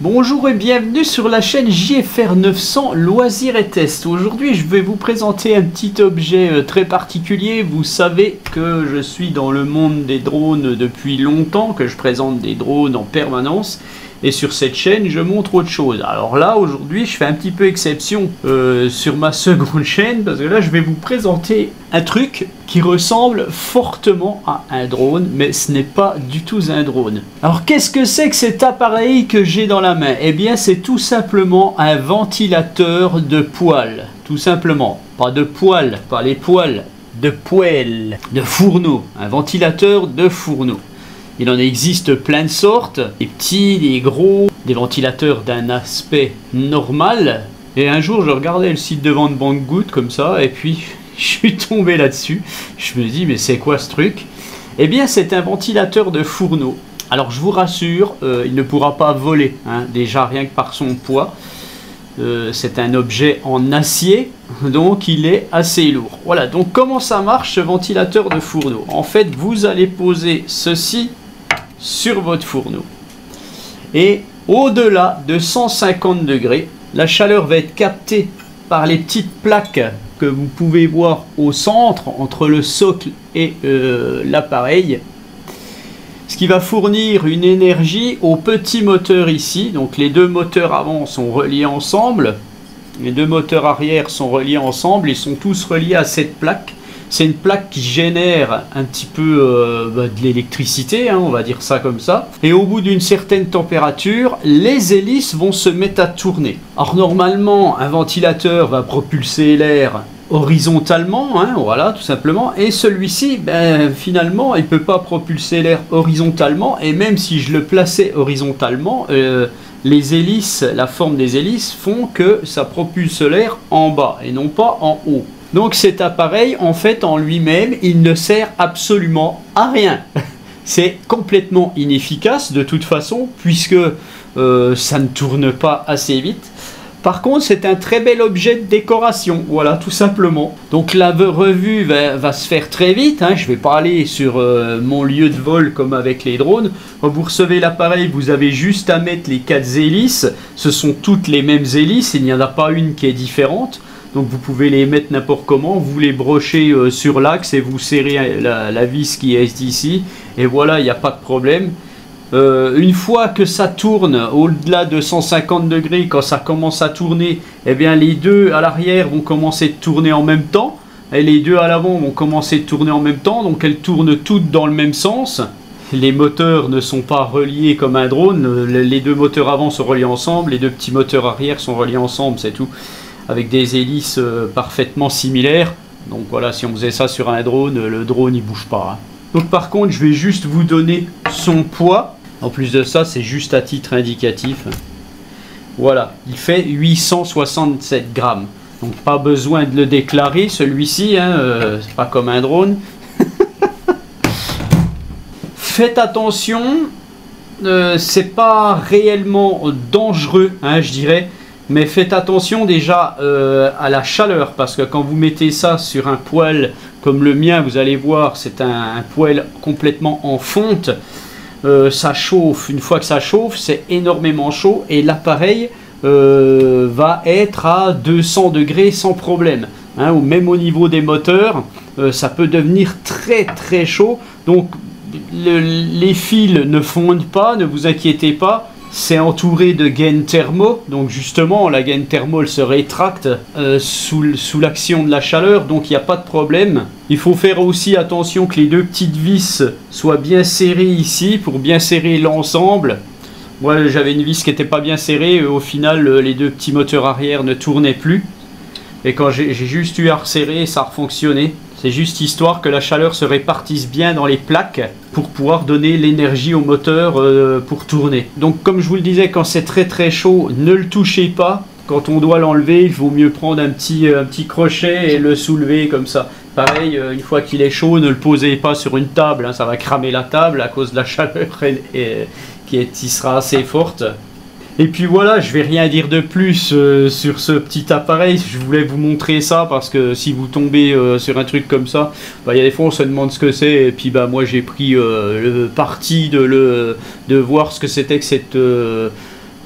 Bonjour et bienvenue sur la chaîne JFR 900 Loisirs et Tests. Aujourd'hui je vais vous présenter un petit objet très particulier. Vous savez que je suis dans le monde des drones depuis longtemps, que je présente des drones en permanence. Et sur cette chaîne je montre autre chose. Alors là aujourd'hui je fais un petit peu exception sur ma seconde chaîne, parce que là je vais vous présenter un truc qui ressemble fortement à un drone, mais ce n'est pas du tout un drone. Alors qu'est-ce que c'est que cet appareil que j'ai dans la main? Eh bien c'est tout simplement un ventilateur de poêle. Tout simplement. Pas de poêle, pas les poêles, de poêle, de fourneau. Un ventilateur de fourneau. Il en existe plein de sortes, des petits, des gros, des ventilateurs d'un aspect normal. Et un jour, je regardais le site de vente Banggood comme ça, et puis je suis tombé là-dessus. Je me dis, mais c'est quoi ce truc? Eh bien, c'est un ventilateur de fourneau. Alors, je vous rassure, il ne pourra pas voler, hein, déjà rien que par son poids. C'est un objet en acier, donc il est assez lourd. Voilà, donc comment ça marche ce ventilateur de fourneau? En fait, vous allez poser ceci sur votre fourneau. Et au-delà de 150 degrés, la chaleur va être captée par les petites plaques que vous pouvez voir au centre, entre le socle et l'appareil. Ce qui va fournir une énergie au petit moteur ici. Donc les deux moteurs avant sont reliés ensemble. Les deux moteurs arrière sont reliés ensemble. Ils sont tous reliés à cette plaque. C'est une plaque qui génère un petit peu de l'électricité, hein, on va dire ça comme ça. Et au bout d'une certaine température, les hélices vont se mettre à tourner. Alors normalement, un ventilateur va propulser l'air horizontalement, hein, voilà, tout simplement. Et celui-ci, ben, finalement, il ne peut pas propulser l'air horizontalement. Et même si je le plaçais horizontalement, les hélices, la forme des hélices font que ça propulse l'air en bas et non pas en haut. Donc cet appareil, en fait, en lui-même, il ne sert absolument à rien. C'est complètement inefficace de toute façon, puisque ça ne tourne pas assez vite. Par contre, c'est un très bel objet de décoration, voilà, tout simplement. Donc la revue va se faire très vite, hein. Je ne vais pas aller sur mon lieu de vol comme avec les drones. Quand vous recevez l'appareil, vous avez juste à mettre les 4 hélices. Ce sont toutes les mêmes hélices, il n'y en a pas une qui est différente. Donc vous pouvez les mettre n'importe comment, vous les brochez sur l'axe et vous serrez la vis qui est ici. Et voilà, il n'y a pas de problème. Une fois que ça tourne au-delà de 150 degrés, quand ça commence à tourner, eh bien les deux à l'arrière vont commencer de tourner en même temps. Et les deux à l'avant vont commencer de tourner en même temps. Donc elles tournent toutes dans le même sens. Les moteurs ne sont pas reliés comme un drone. Les deux moteurs avant sont reliés ensemble. Les deux petits moteurs arrière sont reliés ensemble, c'est tout. Avec des hélices parfaitement similaires. Donc voilà, si on faisait ça sur un drone, le drone il bouge pas, hein. Donc par contre, je vais juste vous donner son poids. En plus de ça, c'est juste à titre indicatif. Voilà, il fait 867 grammes. Donc pas besoin de le déclarer, celui-ci, hein, c'est pas comme un drone. Faites attention, c'est pas réellement dangereux, hein, je dirais. Mais faites attention déjà à la chaleur, parce que quand vous mettez ça sur un poêle comme le mien, vous allez voir, c'est un poêle complètement en fonte. Ça chauffe, une fois que ça chauffe, c'est énormément chaud et l'appareil va être à 200 degrés sans problème. Hein, ou même au niveau des moteurs, ça peut devenir très très chaud. Donc les fils ne fondent pas, ne vous inquiétez pas. C'est entouré de gaines thermo, donc justement la gaine thermo elle se rétracte sous l'action de la chaleur, donc il n'y a pas de problème. Il faut faire aussi attention que les deux petites vis soient bien serrées ici pour bien serrer l'ensemble. Moi j'avais une vis qui n'était pas bien serrée, au final les deux petits moteurs arrière ne tournaient plus. Et quand j'ai juste eu à resserrer, ça a refonctionné. C'est juste histoire que la chaleur se répartisse bien dans les plaques pour pouvoir donner l'énergie au moteur pour tourner. Donc comme je vous le disais, quand c'est très très chaud, ne le touchez pas. Quand on doit l'enlever, il vaut mieux prendre un petit crochet et le soulever comme ça. Pareil, une fois qu'il est chaud, ne le posez pas sur une table, hein, ça va cramer la table à cause de la chaleur qui sera assez forte. Et puis voilà, je vais rien dire de plus sur ce petit appareil. Je voulais vous montrer ça parce que si vous tombez sur un truc comme ça, bah, y a des fois on se demande ce que c'est. Et puis bah, moi j'ai pris le parti de voir ce que c'était que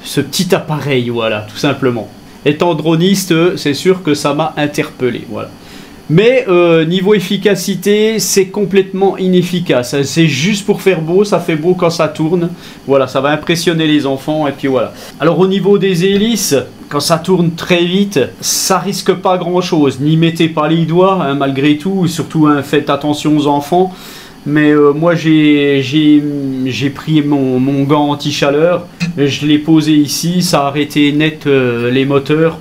ce petit appareil, voilà, tout simplement. Étant droniste, c'est sûr que ça m'a interpellé, voilà. Mais niveau efficacité, c'est complètement inefficace. C'est juste pour faire beau, ça fait beau quand ça tourne. Voilà, ça va impressionner les enfants et puis voilà. Alors au niveau des hélices, quand ça tourne très vite, ça risque pas grand chose. N'y mettez pas les doigts, hein, malgré tout. Surtout, hein, faites attention aux enfants. Mais moi j'ai pris mon gant anti-chaleur, je l'ai posé ici, ça a arrêté net les moteurs.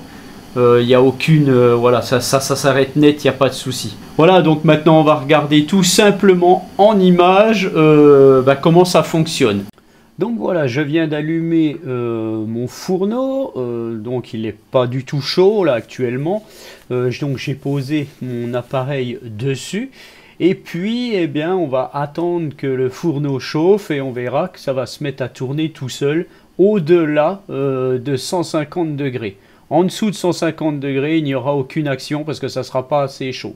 Il n'y a aucune... voilà, ça s'arrête net, il n'y a pas de souci. Voilà, donc maintenant on va regarder tout simplement en image comment ça fonctionne. Donc voilà, je viens d'allumer mon fourneau, donc il n'est pas du tout chaud là actuellement. Donc j'ai posé mon appareil dessus. Et puis, eh bien, on va attendre que le fourneau chauffe et on verra que ça va se mettre à tourner tout seul au-delà de 150 degrés. En dessous de 150 degrés, il n'y aura aucune action parce que ça ne sera pas assez chaud.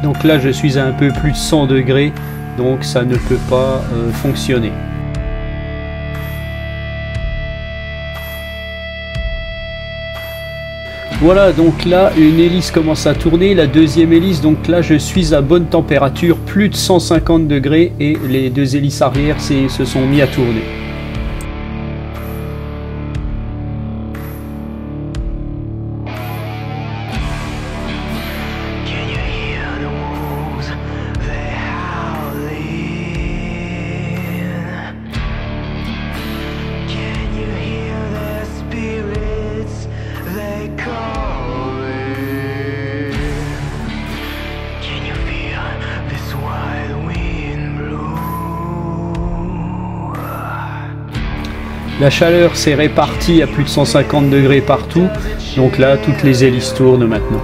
Donc là, je suis à un peu plus de 100 degrés, donc ça ne peut pas fonctionner. Voilà, donc là, une hélice commence à tourner, la deuxième hélice, donc là, je suis à bonne température, plus de 150 degrés, et les deux hélices arrière se sont mis à tourner. La chaleur s'est répartie à plus de 150 degrés partout, donc là toutes les hélices tournent maintenant.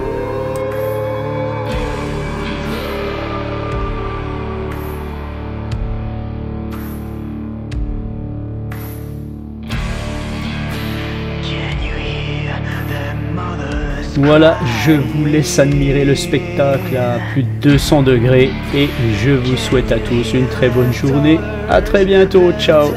Voilà, je vous laisse admirer le spectacle à plus de 200 degrés et je vous souhaite à tous une très bonne journée. À très bientôt, ciao!